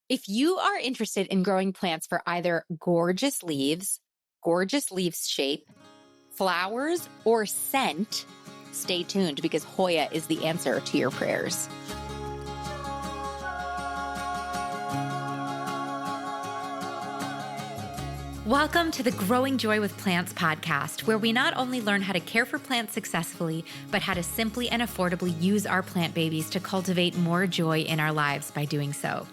If you are interested in growing plants for either gorgeous leaves shape, flowers, or scent, stay tuned because Hoya is the answer to your prayers. Welcome to the Growing Joy with Plants podcast, where we not only learn how to care for plants successfully, but how to simply and affordably use our plant babies to cultivate more joy in our lives by doing so.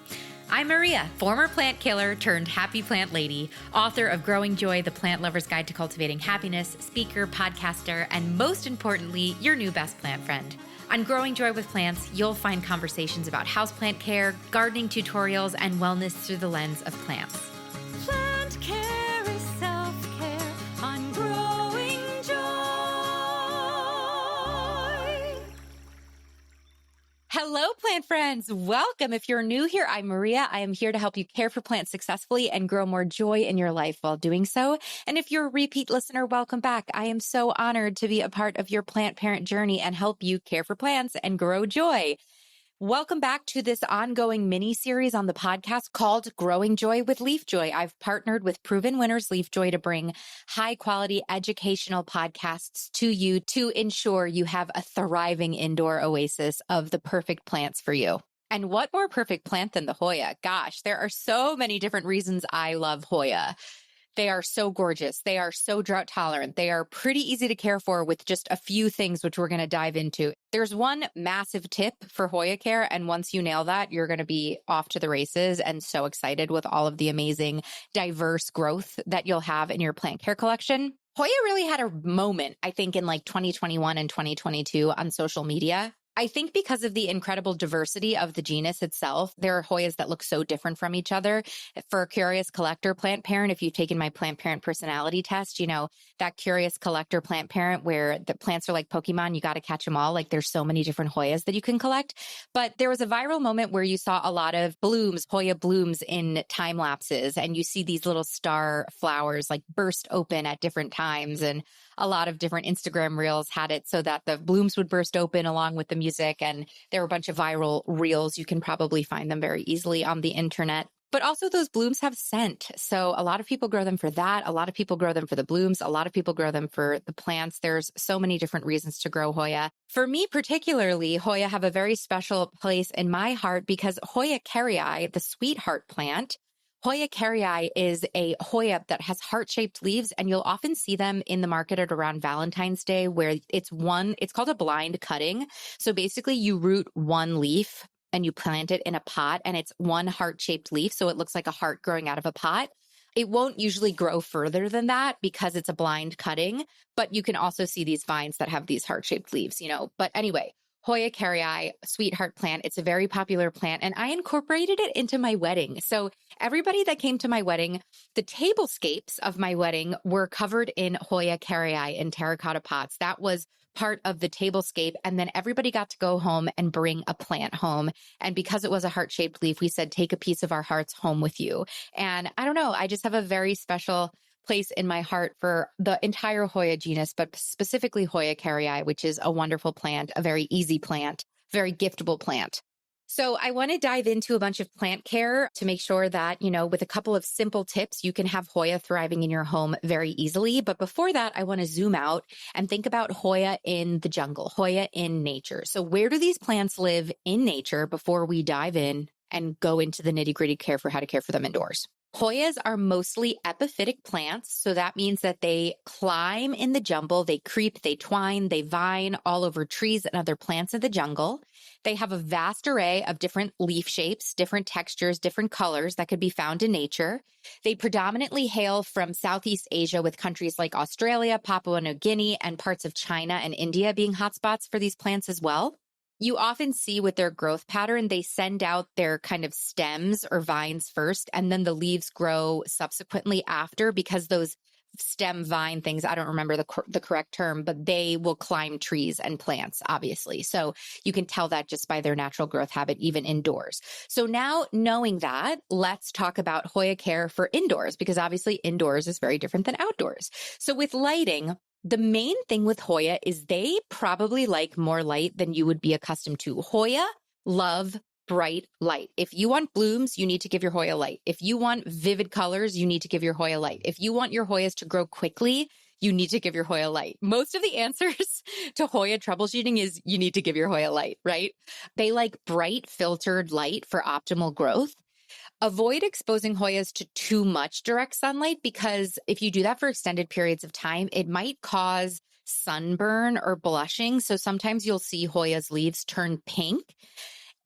I'm Maria, former plant killer turned happy plant lady, author of Growing Joy, the Plant Lover's Guide to Cultivating Happiness, speaker, podcaster, and most importantly, your new best plant friend. On Growing Joy with Plants, you'll find conversations about houseplant care, gardening tutorials, and wellness through the lens of plants. Plant care is self-care on Growing Joy. Hello, plant friends. Welcome. If you're new here, I'm Maria. I am here to help you care for plants successfully and grow more joy in your life while doing so. And if you're a repeat listener, welcome back. I am so honored to be a part of your plant parent journey and help you care for plants and grow joy. Welcome back to this ongoing mini series on the podcast called Growing Joy with Leafjoy. I've partnered with Proven Winners Leafjoy to bring high quality educational podcasts to you to ensure you have a thriving indoor oasis of the perfect plants for you. And what more perfect plant than the Hoya? Gosh, there are so many different reasons I love Hoya. They are so gorgeous. They are so drought tolerant. They are pretty easy to care for with just a few things, which we're going to dive into. There's one massive tip for Hoya care. And once you nail that, you're going to be off to the races and so excited with all of the amazing, diverse growth that you'll have in your plant care collection. Hoya really had a moment, I think, in like 2021 and 2022 on social media. I think because of the incredible diversity of the genus itself, there are Hoyas that look so different from each other. For a curious collector plant parent, if you've taken my plant parent personality test, you know, that curious collector plant parent where the plants are like Pokemon, you got to catch them all. Like there's so many different Hoyas that you can collect. But there was a viral moment where you saw a lot of blooms, Hoya blooms in time lapses, and you see these little star flowers like burst open at different times. And a lot of different Instagram reels had it so that the blooms would burst open along with the music. And there were a bunch of viral reels. You can probably find them very easily on the internet. But also those blooms have scent. So a lot of people grow them for that. A lot of people grow them for the blooms. A lot of people grow them for the plants. There's so many different reasons to grow Hoya. For me particularly, Hoya have a very special place in my heart because Hoya carrii, the sweetheart plant, Hoya carrii is a Hoya that has heart-shaped leaves, and you'll often see them in the market at around Valentine's Day where it's called a blind cutting. So basically you root one leaf and you plant it in a pot and it's one heart-shaped leaf. So it looks like a heart growing out of a pot. It won't usually grow further than that because it's a blind cutting, but you can also see these vines that have these heart-shaped leaves, you know. But anyway, Hoya carrii, sweetheart plant. It's a very popular plant and I incorporated it into my wedding. So everybody that came to my wedding, the tablescapes of my wedding were covered in Hoya carrii in terracotta pots. That was part of the tablescape. And then everybody got to go home and bring a plant home. And because it was a heart-shaped leaf, we said, take a piece of our hearts home with you. And I don't know, I just have a very special place in my heart for the entire Hoya genus, but specifically Hoya carrii, which is a wonderful plant, a very easy plant, very giftable plant. So I want to dive into a bunch of plant care to make sure that, you know, with a couple of simple tips, you can have Hoya thriving in your home very easily. But before that, I want to zoom out and think about Hoya in the jungle, Hoya in nature. So where do these plants live in nature before we dive in and go into the nitty-gritty care for how to care for them indoors? Hoyas are mostly epiphytic plants, so that means that they climb in the jungle, they creep, they twine, they vine all over trees and other plants in the jungle. They have a vast array of different leaf shapes, different textures, different colors that could be found in nature. They predominantly hail from Southeast Asia, with countries like Australia, Papua New Guinea, and parts of China and India being hotspots for these plants as well. You often see with their growth pattern, they send out their kind of stems or vines first, and then the leaves grow subsequently after because those stem vine things, I don't remember the correct term, but they will climb trees and plants, obviously. So you can tell that just by their natural growth habit, even indoors. So now knowing that, let's talk about Hoya care for indoors, because obviously indoors is very different than outdoors. So with lighting, the main thing with Hoya is they probably like more light than you would be accustomed to. Hoya love bright light. If you want blooms, you need to give your Hoya light. If you want vivid colors, you need to give your Hoya light. If you want your Hoyas to grow quickly, you need to give your Hoya light. Most of the answers to Hoya troubleshooting is you need to give your Hoya light, right? They like bright filtered light for optimal growth. Avoid exposing Hoyas to too much direct sunlight, because if you do that for extended periods of time, it might cause sunburn or blushing. So sometimes you'll see Hoya's leaves turn pink.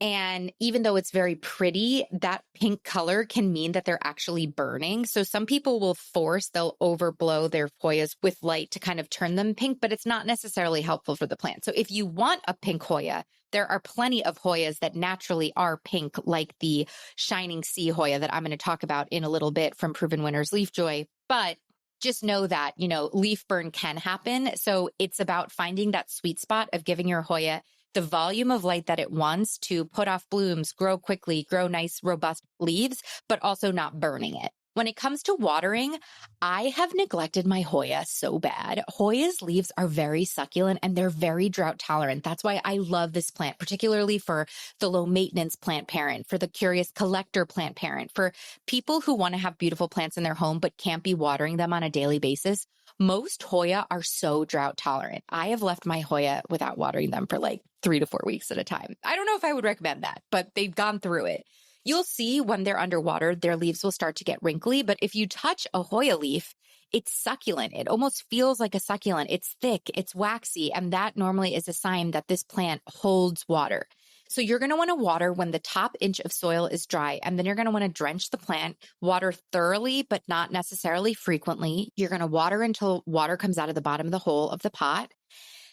And even though it's very pretty, that pink color can mean that they're actually burning. So some people they'll overblow their Hoyas with light to kind of turn them pink, but it's not necessarily helpful for the plant. So if you want a pink Hoya, there are plenty of Hoyas that naturally are pink, like the Shining Sea Hoya that I'm going to talk about in a little bit from Proven Winners Leafjoy. But just know that, leaf burn can happen. So it's about finding that sweet spot of giving your Hoya the volume of light that it wants to put off blooms, grow quickly, grow nice, robust leaves, but also not burning it. When it comes to watering, I have neglected my Hoya so bad. Hoya's leaves are very succulent and they're very drought tolerant. That's why I love this plant, particularly for the low maintenance plant parent, for the curious collector plant parent, for people who want to have beautiful plants in their home but can't be watering them on a daily basis. Most Hoya are so drought tolerant. I have left my Hoya without watering them for like 3 to 4 weeks at a time. I don't know if I would recommend that, but they've gone through it. You'll see when they're underwater, their leaves will start to get wrinkly, but if you touch a Hoya leaf, it's succulent. It almost feels like a succulent. It's thick, it's waxy, and that normally is a sign that this plant holds water. So you're going to want to water when the top inch of soil is dry, and then you're going to want to drench the plant, water thoroughly, but not necessarily frequently. You're going to water until water comes out of the bottom of the hole of the pot.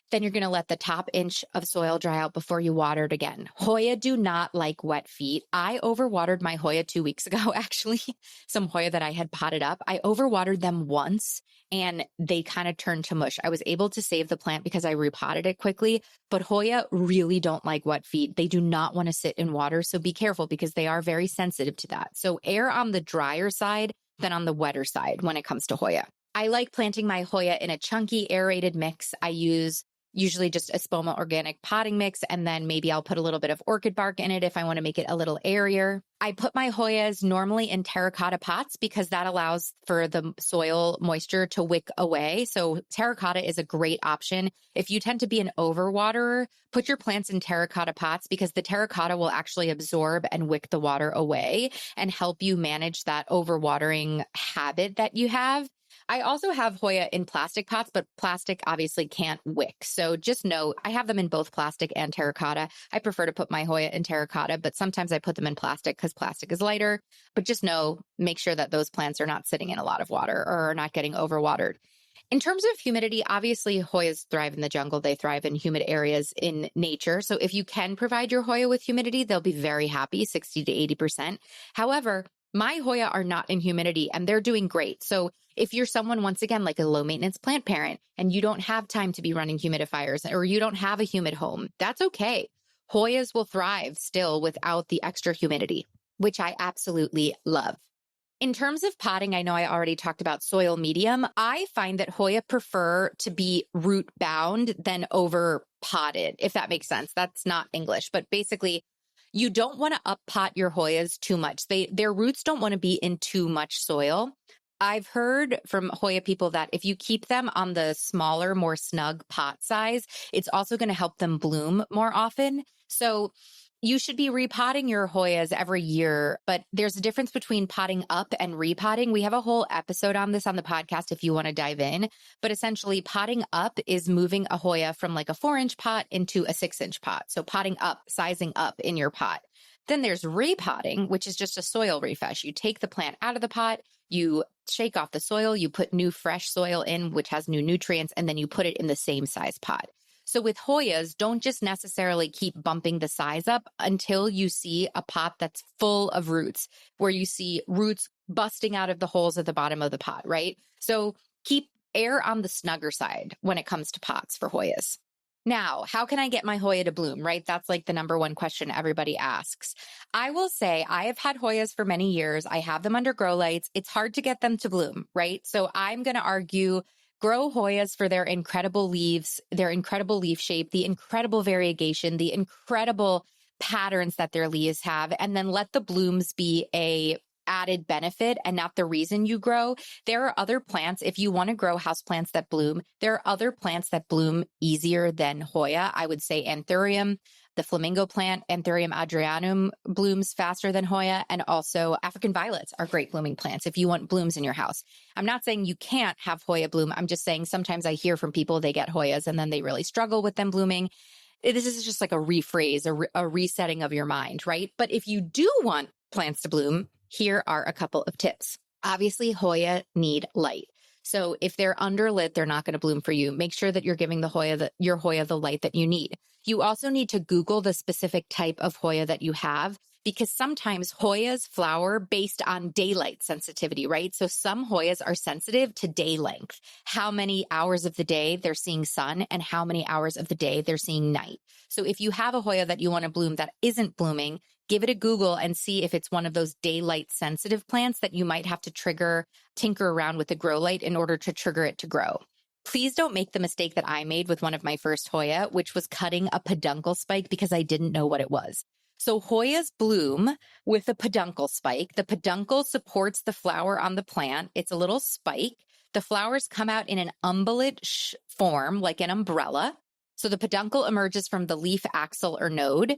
Then you're going to let the top inch of soil dry out before you water it again. Hoya do not like wet feet. I overwatered my Hoya 2 weeks ago, actually, some Hoya that I had potted up. I overwatered them once and they kind of turned to mush. I was able to save the plant because I repotted it quickly, but Hoya really don't like wet feet. They do not want to sit in water. So be careful because they are very sensitive to that. So err on the drier side than on the wetter side when it comes to Hoya. I like planting my Hoya in a chunky aerated mix. I use usually just Espoma organic potting mix, and then maybe I'll put a little bit of orchid bark in it if I want to make it a little airier. I put my Hoyas normally in terracotta pots because that allows for the soil moisture to wick away. So terracotta is a great option. If you tend to be an overwaterer, put your plants in terracotta pots because the terracotta will actually absorb and wick the water away and help you manage that overwatering habit that you have. I also have Hoya in plastic pots, but plastic obviously can't wick. So just know I have them in both plastic and terracotta. I prefer to put my Hoya in terracotta, but sometimes I put them in plastic because plastic is lighter. But just know, make sure that those plants are not sitting in a lot of water or are not getting overwatered. In terms of humidity, obviously Hoyas thrive in the jungle. They thrive in humid areas in nature. So if you can provide your Hoya with humidity, they'll be very happy, 60 to 80%. However, my Hoya are not in humidity and they're doing great. So if you're someone, once again, like a low maintenance plant parent and you don't have time to be running humidifiers or you don't have a humid home, that's okay. Hoyas will thrive still without the extra humidity, which I absolutely love. In terms of potting, I know I already talked about soil medium. I find that Hoya prefer to be root bound than over potted, if that makes sense. That's not English, but basically you don't want to up pot your Hoyas too much. Their roots don't want to be in too much soil. I've heard from Hoya people that if you keep them on the smaller, more snug pot size, it's also going to help them bloom more often. So you should be repotting your Hoyas every year, but there's a difference between potting up and repotting. We have a whole episode on this on the podcast if you want to dive in. But essentially, potting up is moving a Hoya from like a 4-inch pot into a 6-inch pot. So potting up, sizing up in your pot. Then there's repotting, which is just a soil refresh. You take the plant out of the pot, you shake off the soil, you put new fresh soil in, which has new nutrients, and then you put it in the same size pot. So with Hoyas, don't just necessarily keep bumping the size up until you see a pot that's full of roots, where you see roots busting out of the holes at the bottom of the pot, right? So keep air on the snugger side when it comes to pots for Hoyas. Now, how can I get my Hoya to bloom, right? That's like the number one question everybody asks. I will say I have had Hoyas for many years. I have them under grow lights. It's hard to get them to bloom, right? So I'm going to argue grow Hoyas for their incredible leaves, their incredible leaf shape, the incredible variegation, the incredible patterns that their leaves have, and then let the blooms be a added benefit and not the reason you grow. There are other plants. If you want to grow houseplants that bloom, there are other plants that bloom easier than Hoya. I would say Anthurium, the flamingo plant, Anthurium adrianum, blooms faster than Hoya. And also African violets are great blooming plants if you want blooms in your house. I'm not saying you can't have Hoya bloom. I'm just saying sometimes I hear from people they get Hoyas and then they really struggle with them blooming. This is just like a rephrase, a resetting of your mind, right? But if you do want plants to bloom, here are a couple of tips. Obviously, Hoya need light. So if they're underlit, they're not going to bloom for you. Make sure that you're giving your Hoya the light that you need. You also need to Google the specific type of Hoya that you have, because sometimes Hoyas flower based on daylight sensitivity, right? So some Hoyas are sensitive to day length, how many hours of the day they're seeing sun and how many hours of the day they're seeing night. So if you have a Hoya that you want to bloom that isn't blooming, give it a Google and see if it's one of those daylight sensitive plants that you might have to tinker around with the grow light in order to trigger it to grow. Please don't make the mistake that I made with one of my first Hoya, which was cutting a peduncle spike because I didn't know what it was. So Hoyas bloom with a peduncle spike. The peduncle supports the flower on the plant. It's a little spike. The flowers come out in an umbellate form, like an umbrella. So the peduncle emerges from the leaf axil or node.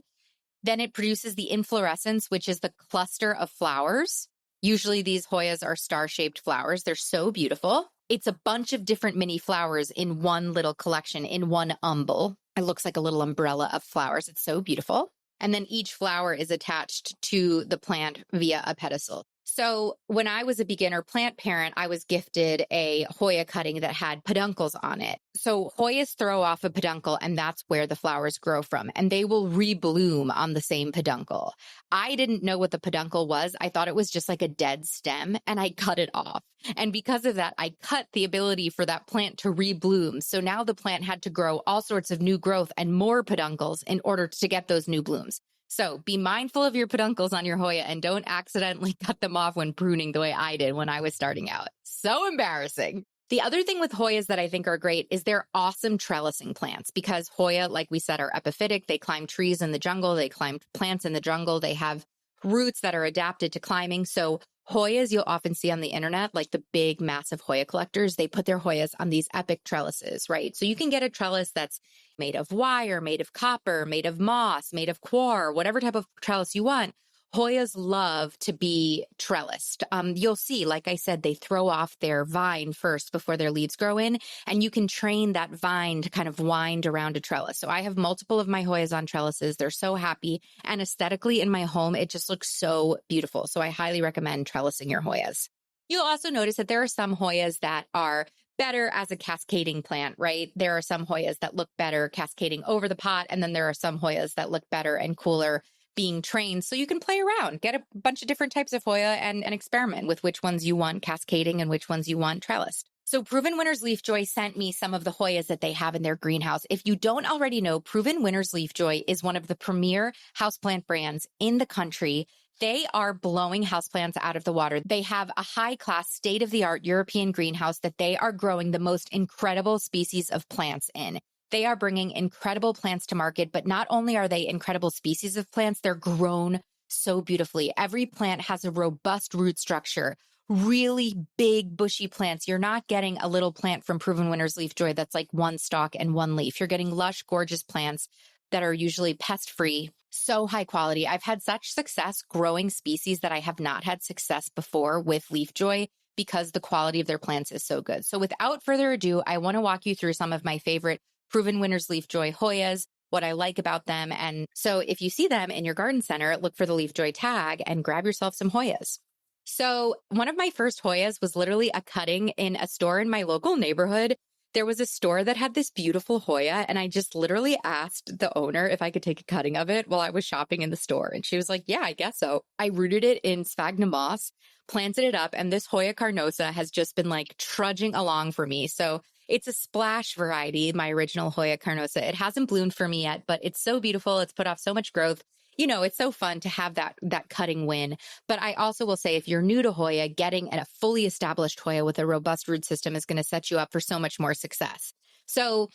Then it produces the inflorescence, which is the cluster of flowers. Usually these Hoyas are star-shaped flowers. They're so beautiful. It's a bunch of different mini flowers in one little collection, in one umbel. It looks like a little umbrella of flowers. It's so beautiful. And then each flower is attached to the plant via a pedicel. So when I was a beginner plant parent, I was gifted a Hoya cutting that had peduncles on it. So Hoyas throw off a peduncle, and that's where the flowers grow from. And they will rebloom on the same peduncle. I didn't know what the peduncle was. I thought it was just like a dead stem, and I cut it off. And because of that, I cut the ability for that plant to rebloom. So now the plant had to grow all sorts of new growth and more peduncles in order to get those new blooms. So be mindful of your peduncles on your Hoya and don't accidentally cut them off when pruning the way I did when I was starting out. So embarrassing. The other thing with Hoyas that I think are great is they're awesome trellising plants, because Hoya, like we said, are epiphytic. They climb trees in the jungle. They climb plants in the jungle. They have roots that are adapted to climbing. So Hoyas you'll often see on the internet, like the big, massive Hoya collectors, they put their Hoyas on these epic trellises, right? So you can get a trellis that's made of wire, made of copper, made of moss, made of coir, whatever type of trellis you want. Hoyas love to be trellised. You'll see, like I said, they throw off their vine first before their leaves grow in, and you can train that vine to kind of wind around a trellis. So I have multiple of my Hoyas on trellises. They're so happy. And aesthetically in my home, it just looks so beautiful. So I highly recommend trellising your Hoyas. You'll also notice that there are some Hoyas that are better as a cascading plant, right? There are some Hoyas that look better cascading over the pot, and then there are some Hoyas that look better and cooler being trained. So you can play around, get a bunch of different types of Hoya and experiment with which ones you want cascading and which ones you want trellised. So Proven Winners Leafjoy sent me some of the Hoyas that they have in their greenhouse. If you don't already know, Proven Winners Leafjoy is one of the premier houseplant brands in the country. They are blowing houseplants out of the water. They have a high-class, state-of-the-art European greenhouse that they are growing the most incredible species of plants in. They are bringing incredible plants to market, but not only are they incredible species of plants, they're grown so beautifully. Every plant has a robust root structure, really big bushy plants. You're not getting a little plant from Proven Winners Leafjoy that's like one stalk and one leaf. You're getting lush, gorgeous plants that are usually pest-free, so high quality. I've had such success growing species that I have not had success before with Leafjoy because the quality of their plants is so good. So without further ado, I want to walk you through some of my favorite Proven Winners Leafjoy Hoyas, what I like about them. And so if you see them in your garden center, look for the Leafjoy tag and grab yourself some Hoyas. So one of my first Hoyas was literally a cutting in a store in my local neighborhood. There was a store that had this beautiful Hoya, and I just literally asked the owner if I could take a cutting of it while I was shopping in the store. And she was like, yeah, I guess so. I rooted it in sphagnum moss, planted it up, and this Hoya carnosa has just been like trudging along for me. So it's a splash variety, my original Hoya carnosa. It hasn't bloomed for me yet, but it's so beautiful. It's put off so much growth. You know, it's so fun to have that cutting win. But I also will say, if you're new to Hoya, getting a fully established Hoya with a robust root system is going to set you up for so much more success. So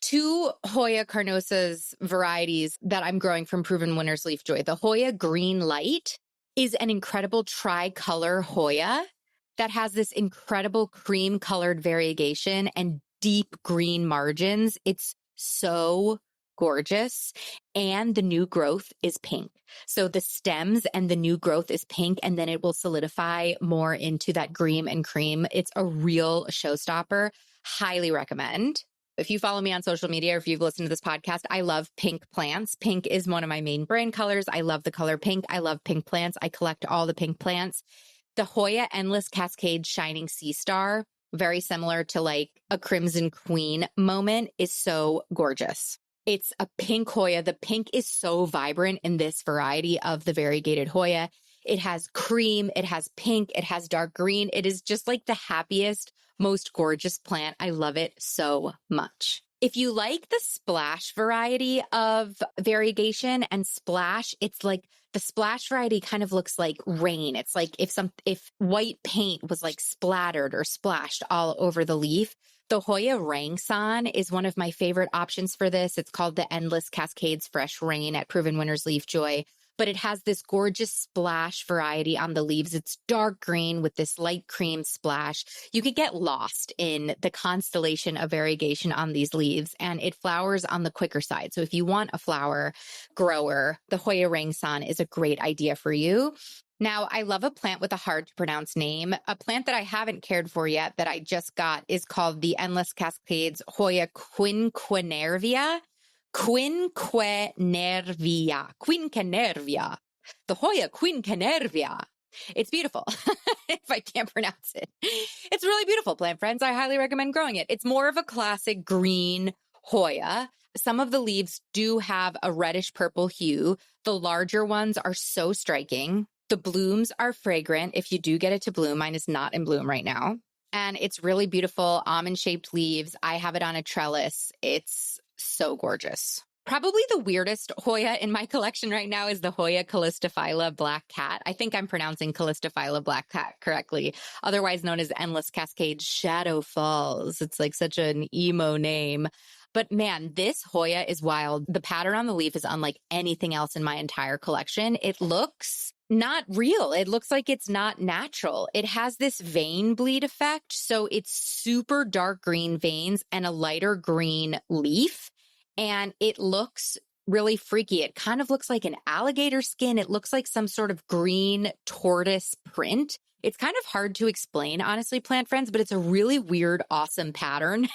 two Hoya carnosas varieties that I'm growing from Proven Winners Leafjoy. The Hoya Green Light is an incredible tricolor Hoya that has this incredible cream colored variegation and deep green margins. It's so gorgeous. And the new growth is pink. So the stems and the new growth is pink, and then it will solidify more into that green and cream. It's a real showstopper. Highly recommend. If you follow me on social media or if you've listened to this podcast, I love pink plants. Pink is one of my main brand colors. I love the color pink. I love pink plants. I collect all the pink plants. The Hoya Endless Cascade Shining Sea Star, very similar to like a Crimson Queen moment, is so gorgeous. It's a pink Hoya. The pink is so vibrant in this variety of the variegated Hoya. It has cream, it has pink, it has dark green. It is just like the happiest, most gorgeous plant. I love it so much. If you like the splash variety of variegation and splash, it's like the splash variety kind of looks like rain. It's like if white paint was like splattered or splashed all over the leaf. The Hoya Rangsan is one of my favorite options for this. It's called the Endless Cascades Fresh Rain at Proven Winners Leafjoy. But it has this gorgeous splash variety on the leaves. It's dark green with this light cream splash. You could get lost in the constellation of variegation on these leaves, and it flowers on the quicker side. So if you want a flower grower, the Hoya Rangsan is a great idea for you. Now, I love a plant with a hard to pronounce name. A plant that I haven't cared for yet that I just got is called the Endless Cascades Hoya quinquenervia. Quinquenervia. The Hoya quinquenervia. It's beautiful, if I can't pronounce it. It's really beautiful, plant friends. I highly recommend growing it. It's more of a classic green Hoya. Some of the leaves do have a reddish purple hue. The larger ones are so striking. The blooms are fragrant. If you do get it to bloom, mine is not in bloom right now. And it's really beautiful, almond-shaped leaves. I have it on a trellis. It's so gorgeous. Probably the weirdest Hoya in my collection right now is the Hoya Callistophila Black Cat. I think I'm pronouncing Callistophila Black Cat correctly, otherwise known as Endless Cascade Shadow Falls. It's like such an emo name. But man, this Hoya is wild. The pattern on the leaf is unlike anything else in my entire collection. It looks not real. It looks like it's not natural. It has this vein bleed effect. So it's super dark green veins and a lighter green leaf. And it looks really freaky. It kind of looks like an alligator skin. It looks like some sort of green tortoise print. It's kind of hard to explain, honestly, plant friends, but it's a really weird, awesome pattern.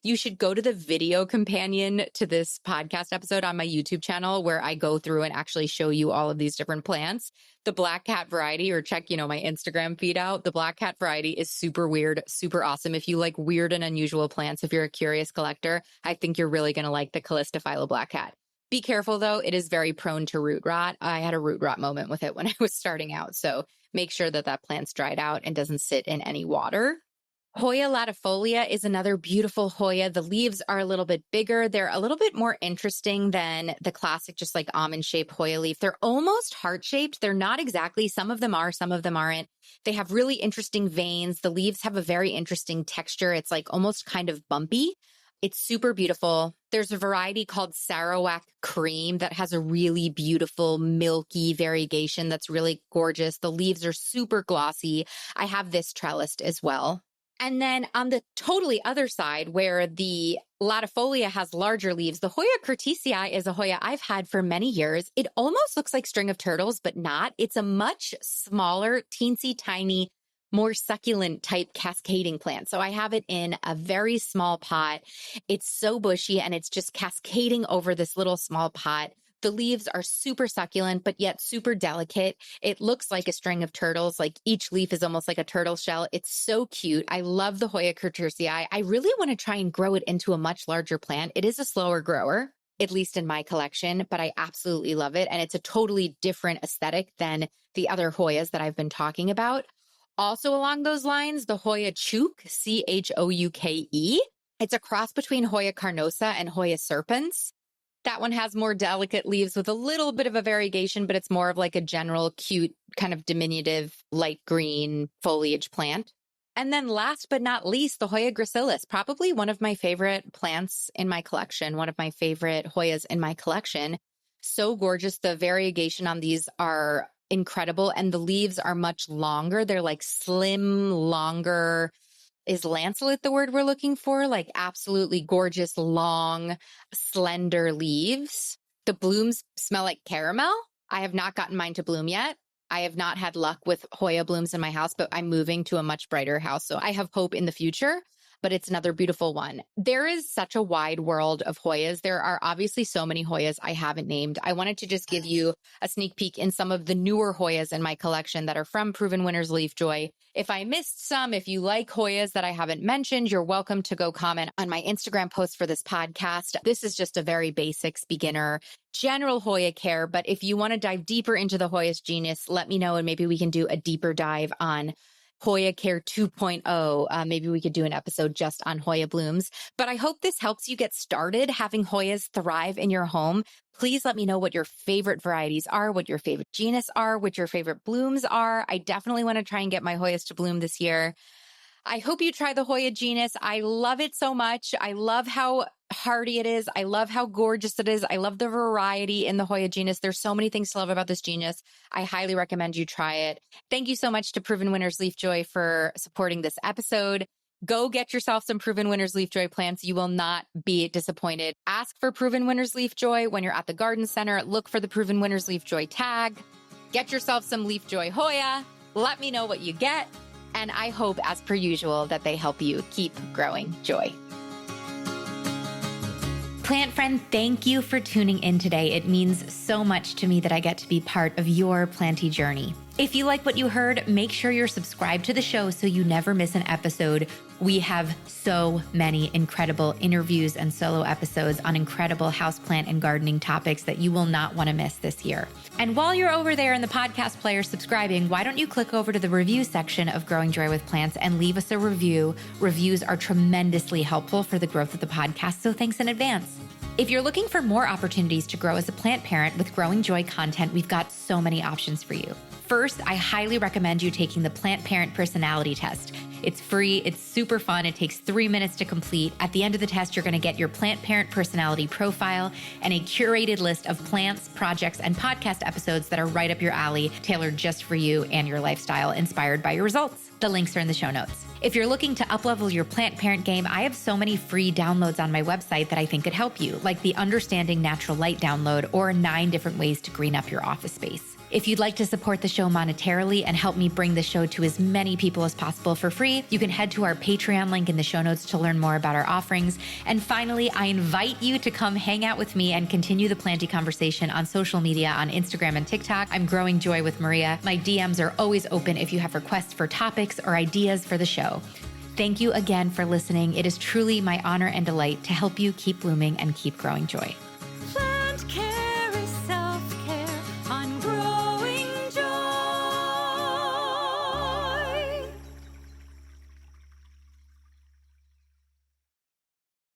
You should go to the video companion to this podcast episode on my YouTube channel where I go through and actually show you all of these different plants. The Black Cat variety, or check, my Instagram feed out. The Black Cat variety is super weird, super awesome. If you like weird and unusual plants, if you're a curious collector, I think you're really going to like the Callistophila Black Cat. Be careful though, it is very prone to root rot. I had a root rot moment with it when I was starting out. So make sure that plant's dried out and doesn't sit in any water. Hoya latifolia is another beautiful Hoya. The leaves are a little bit bigger. They're a little bit more interesting than the classic, just like almond-shaped Hoya leaf. They're almost heart-shaped. They're not exactly. Some of them are, some of them aren't. They have really interesting veins. The leaves have a very interesting texture. It's like almost kind of bumpy. It's super beautiful. There's a variety called Sarawak Cream that has a really beautiful milky variegation that's really gorgeous. The leaves are super glossy. I have this trellised as well. And then on the totally other side, where the latifolia has larger leaves, the Hoya curtisii is a Hoya I've had for many years. It almost looks like string of turtles, but not. It's a much smaller, teensy tiny, more succulent type cascading plant. So I have it in a very small pot. It's so bushy and it's just cascading over this little small pot. The leaves are super succulent, but yet super delicate. It looks like a string of turtles. Like each leaf is almost like a turtle shell. It's so cute. I love the Hoya curtisii. I really want to try and grow it into a much larger plant. It is a slower grower, at least in my collection, but I absolutely love it. And it's a totally different aesthetic than the other Hoyas that I've been talking about. Also along those lines, the Hoya Chouke, Chouke. It's a cross between Hoya carnosa and Hoya serpens. That one has more delicate leaves with a little bit of a variegation, but it's more of like a general cute kind of diminutive light green foliage plant. And then last but not least, the Hoya gracilis, probably one of my favorite plants in my collection, one of my favorite Hoyas in my collection. So gorgeous. The variegation on these are incredible. And the leaves are much longer. They're like slim, longer. Is lanceolate the word we're looking for? Like absolutely gorgeous, long, slender leaves. The blooms smell like caramel. I have not gotten mine to bloom yet. I have not had luck with Hoya blooms in my house, but I'm moving to a much brighter house. So I have hope in the future, but it's another beautiful one. There is such a wide world of Hoyas. There are obviously so many Hoyas I haven't named. I wanted to just give you a sneak peek in some of the newer Hoyas in my collection that are from Proven Winners Leafjoy. If I missed some, if you like Hoyas that I haven't mentioned, you're welcome to go comment on my Instagram post for this podcast. This is just a very basics, beginner, general Hoya care. But if you want to dive deeper into the Hoyas genus, let me know and maybe we can do a deeper dive on Hoya Care 2.0. Maybe we could do an episode just on Hoya blooms. But I hope this helps you get started having Hoyas thrive in your home. Please let me know what your favorite varieties are, what your favorite genus are, what your favorite blooms are. I definitely want to try and get my Hoyas to bloom this year. I hope you try the Hoya genus. I love it so much. I love how hardy it is. I love how gorgeous it is. I love the variety in the Hoya genus. There's so many things to love about this genus. I highly recommend you try it. Thank you so much to Proven Winners Leafjoy for supporting this episode. Go get yourself some Proven Winners Leafjoy plants. You will not be disappointed. Ask for Proven Winners Leafjoy when you're at the garden center. Look for the Proven Winners Leafjoy tag. Get yourself some Leafjoy Hoya. Let me know what you get. And I hope, as per usual, that they help you keep growing joy. Plant friend, thank you for tuning in today. It means so much to me that I get to be part of your planty journey. If you like what you heard, make sure you're subscribed to the show so you never miss an episode. We have so many incredible interviews and solo episodes on incredible houseplant and gardening topics that you will not want to miss this year. And while you're over there in the podcast player subscribing, why don't you click over to the review section of Growing Joy with Plants and leave us a review. Reviews are tremendously helpful for the growth of the podcast, so thanks in advance. If you're looking for more opportunities to grow as a plant parent with Growing Joy content, we've got so many options for you. First, I highly recommend you taking the Plant Parent Personality Test. It's free, it's super fun, it takes 3 minutes to complete. At the end of the test, you're gonna get your Plant Parent Personality profile and a curated list of plants, projects, and podcast episodes that are right up your alley, tailored just for you and your lifestyle, inspired by your results. The links are in the show notes. If you're looking to uplevel your plant parent game, I have so many free downloads on my website that I think could help you, like the Understanding Natural Light download or 9 different ways to green up your office space. If you'd like to support the show monetarily and help me bring the show to as many people as possible for free, you can head to our Patreon link in the show notes to learn more about our offerings. And finally, I invite you to come hang out with me and continue the planty conversation on social media, on Instagram and TikTok. I'm Growing Joy with Maria. My DMs are always open if you have requests for topics or ideas for the show. Thank you again for listening. It is truly my honor and delight to help you keep blooming and keep growing joy.